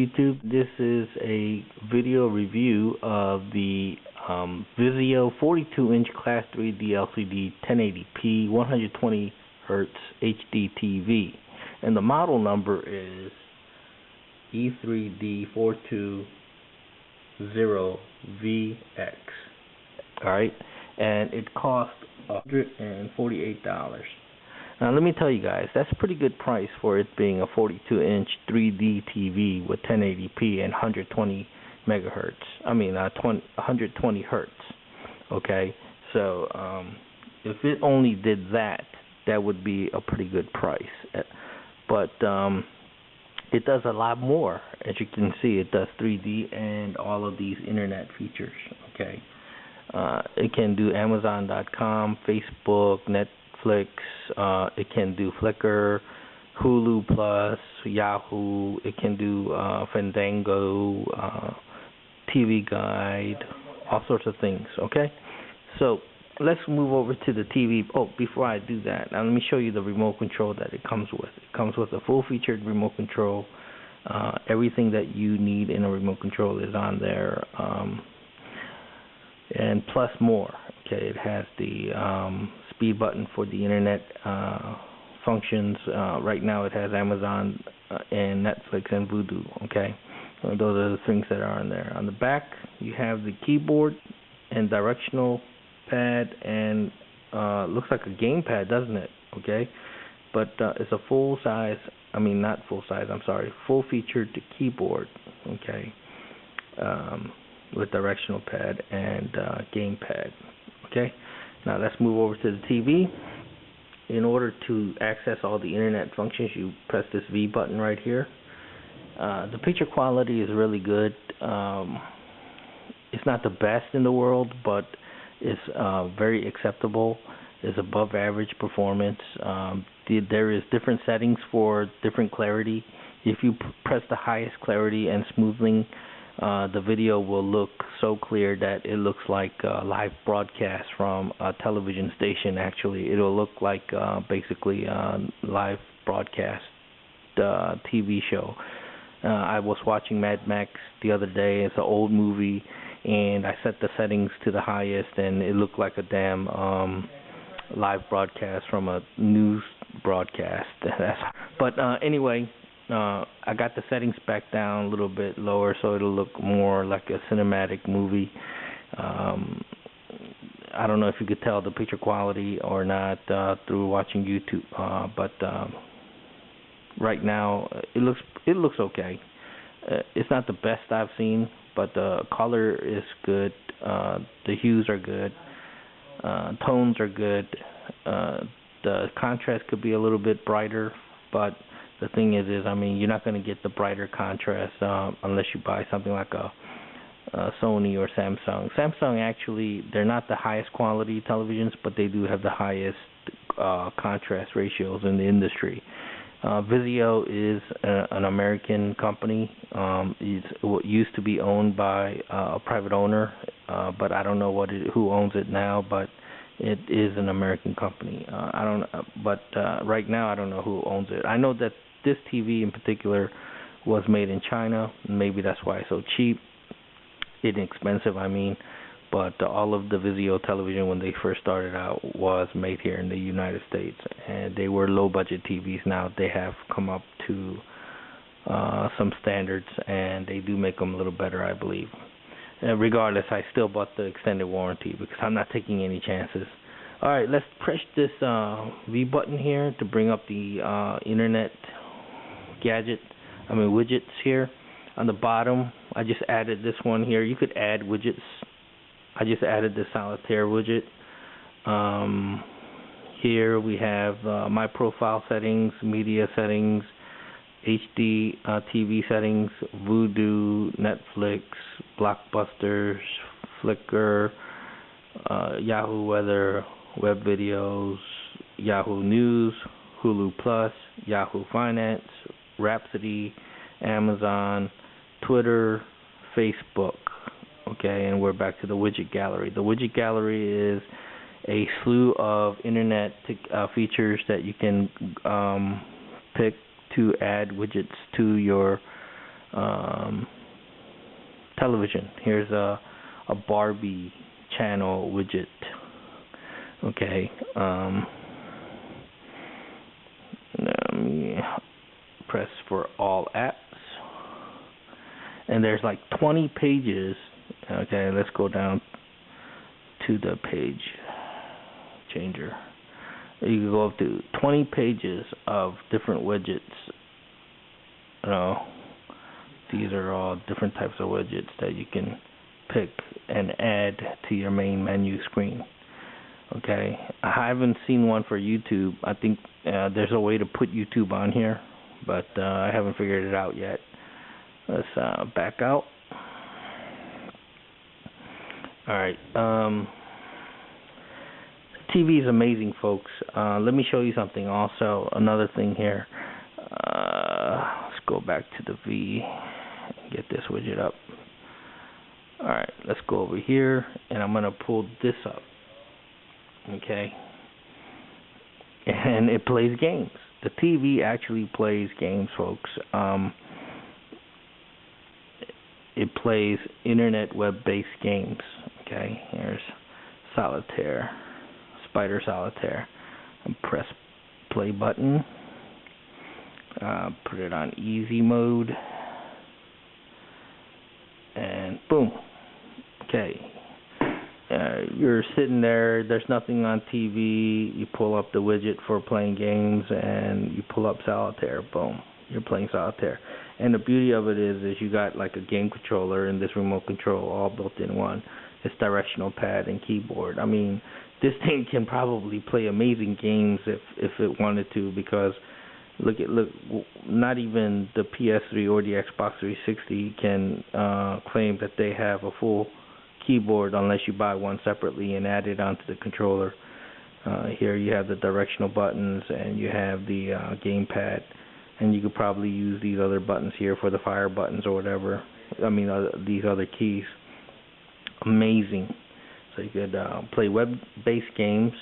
YouTube. This is a video review of the Vizio 42-inch Class 3D LCD 1080p 120 Hz HD TV, and the model number is E3D420VX. Alright, and it cost $148. Now let me tell you guys, that's a pretty good price for it being a 42-inch 3D TV with 1080p and 120 megahertz. I mean 120 hertz. Okay, so if it only did that, that would be a pretty good price. But it does a lot more. As you can see, it does 3D and all of these internet features. Okay, it can do Amazon.com, Facebook, Netflix. It can do Flickr, Hulu Plus, Yahoo. It can do Fandango, TV Guide, all sorts of things. Okay, so let's move over to the TV. Oh, before I do that, now let me show you the remote control that it comes with. It comes with a full-featured remote control. Everything that you need in a remote control is on there, and plus more. Okay, it has the speed button for the internet functions. Right now it has Amazon and Netflix and Vudu. Okay, those are the things that are on there. On the back you have the keyboard and directional pad, and looks like a game pad, doesn't it? Okay, but it's a full featured keyboard. Okay, with directional pad and game pad. Okay, now let's move over to the TV. In order to access all the internet functions, you press this V button right here. The picture quality is really good. It's not the best in the world, but it's very acceptable. It's above average performance. There is different settings for different clarity. If you press the highest clarity and smoothing, the video will look so clear that it looks like a live broadcast from a television station. Actually, it'll look like basically a live broadcast TV show. I was watching Mad Max the other day. It's an old movie, and I set the settings to the highest, and it looked like a damn live broadcast from a news broadcast. But anyway, I got the settings back down a little bit lower, so it'll look more like a cinematic movie. I don't know if you could tell the picture quality or not through watching YouTube, but right now it looks okay. It's not the best I've seen, but the color is good. The hues are good. Tones are good. The contrast could be a little bit brighter, but the thing is I mean, you're not going to get the brighter contrast unless you buy something like a Sony or Samsung. Samsung, actually, they're not the highest quality televisions, but they do have the highest contrast ratios in the industry. Vizio is an American company. It used to be owned by a private owner, but I don't know who owns it now, but it is an American company. Right now I don't know who owns it. I know that this TV in particular was made in China. Maybe that's why it's so cheap, inexpensive. I mean, but all of the Vizio television when they first started out was made here in the United States, and they were low-budget TVs. Now they have come up to some standards, and they do make them a little better, I believe. Regardless, I still bought the extended warranty because I'm not taking any chances. Alright, let's press this V button here to bring up the internet widgets here. On the bottom, I just added this one here. You could add widgets. I just added the solitaire widget. Here we have my profile settings, media settings, HD TV settings, Vudu, Netflix, Blockbusters, Flickr, Yahoo Weather, Web Videos, Yahoo News, Hulu Plus, Yahoo Finance, Rhapsody, Amazon, Twitter, Facebook. Okay, and we're back to the widget gallery. The widget gallery is a slew of internet features that you can pick to add widgets to your television. Here's a Barbie channel widget. Okay. Let me press for all apps, and there's like 20 pages. Okay, let's go down to the page changer. You can go up to 20 pages of different widgets. These are all different types of widgets that you can pick and add to your main menu screen. Okay, I haven't seen one for YouTube. I think there's a way to put YouTube on here, but I haven't figured it out yet. Let's back out. Alright, TV is amazing, folks. Let me show you something also. Another thing here. Let's go back to the V and get this widget up. Alright, let's go over here, and I'm going to pull this up. Okay, and it plays games. The TV actually plays games, folks. It plays internet web-based games. Okay, here's Solitaire, Spider Solitaire. And press play button. Put it on easy mode, and boom. Okay. You're sitting there, there's nothing on TV, you pull up the widget for playing games, and you pull up Solitaire, boom, you're playing Solitaire. And the beauty of it is you got like a game controller and this remote control all built in one. It's directional pad and keyboard. I mean, this thing can probably play amazing games if it wanted to, because look, not even the PS3 or the Xbox 360 can claim that they have a full keyboard unless you buy one separately and add it onto the controller. Here you have the directional buttons, and you have the gamepad, and you could probably use these other buttons here for the fire buttons or whatever. I mean, these other keys. Amazing. So you could play web-based games.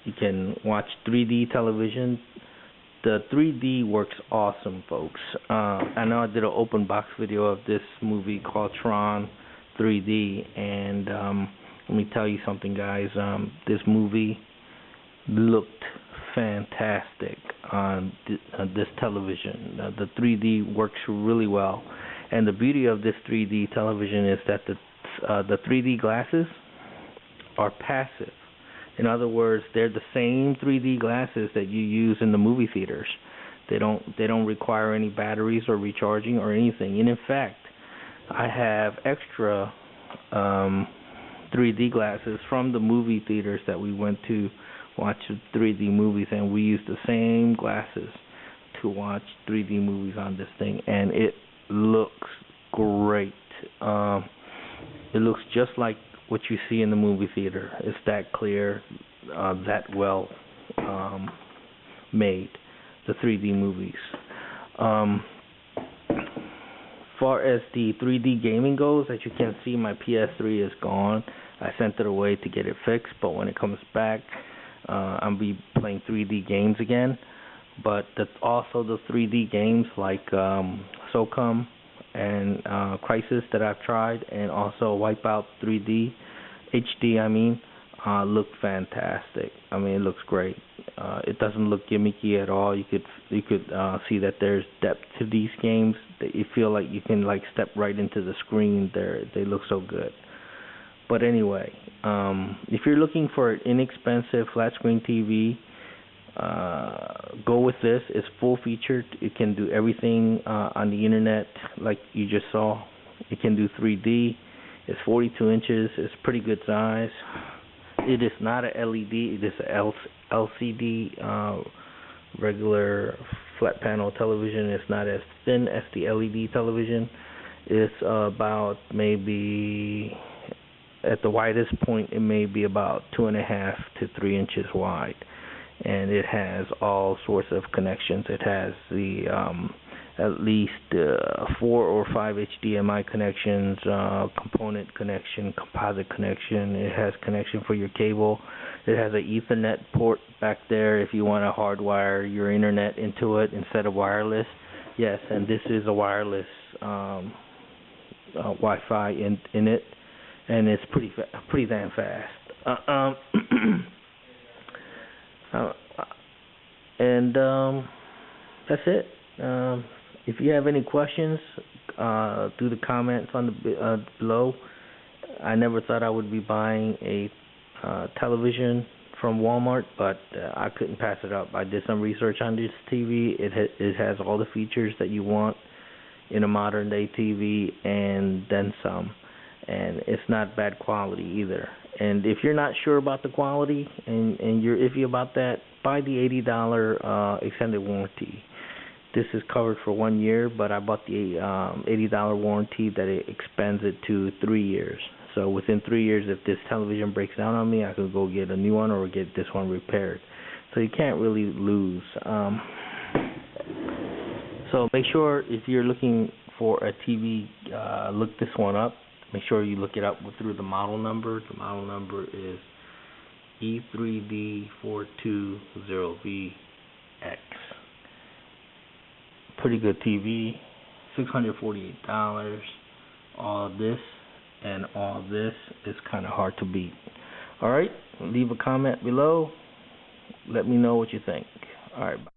You can watch 3D television. The 3D works awesome, folks. I know I did an open box video of this movie called Tron 3D, and let me tell you something, guys. This movie looked fantastic on this television. The 3D works really well, and the beauty of this 3D television is that the 3D glasses are passive. In other words, they're the same 3D glasses that you use in the movie theaters. They don't require any batteries or recharging or anything. And in fact, I have extra 3D glasses from the movie theaters that we went to watch 3D movies, and we used the same glasses to watch 3D movies on this thing, and it looks great. It looks just like what you see in the movie theater. It's that clear, that well made, the 3D movies. Far as the 3D gaming goes, as you can see, my PS3 is gone. I sent it away to get it fixed, but when it comes back, I'll be playing 3D games again. But that's also the 3D games like SOCOM and Crisis that I've tried, and also Wipeout 3D, HD I mean, look fantastic. I mean, it looks great. It doesn't look gimmicky at all. You could see that there's depth to these games. That you feel like you can like step right into the screen. They look so good. But anyway, if you're looking for an inexpensive flat screen TV, go with this. It's full featured. It can do everything on the internet like you just saw. It can do 3D. It's 42 inches. It's pretty good size. It is not a LED. It is a LCD, regular flat panel television. It's not as thin as the LED television. It's about maybe, at the widest point, it may be about 2.5 to 3 inches wide. And it has all sorts of connections. It has the at least 4 or 5 HDMI connections, component connection, composite connection. It has connection for your cable. It has an Ethernet port back there if you want to hardwire your internet into it instead of wireless. Yes, and this is a wireless Wi-Fi in it, and it's pretty damn fast. And that's it. If you have any questions, do the comments on the below. I never thought I would be buying a television from Walmart, but I couldn't pass it up. I did some research on this TV. It has all the features that you want in a modern day TV, and then some. And it's not bad quality either. And if you're not sure about the quality and you're iffy about that, buy the $80 extended warranty. This is covered for 1 year, but I bought the $80 warranty that it expands it to 3 years. So within 3 years, if this television breaks down on me, I could go get a new one or get this one repaired. So you can't really lose. So make sure if you're looking for a TV, look this one up. Make sure you look it up through the model number. The model number is E3D420VX. Pretty good TV, $648. All this and all this is kind of hard to beat. Alright, leave a comment below. Let me know what you think. Alright, bye.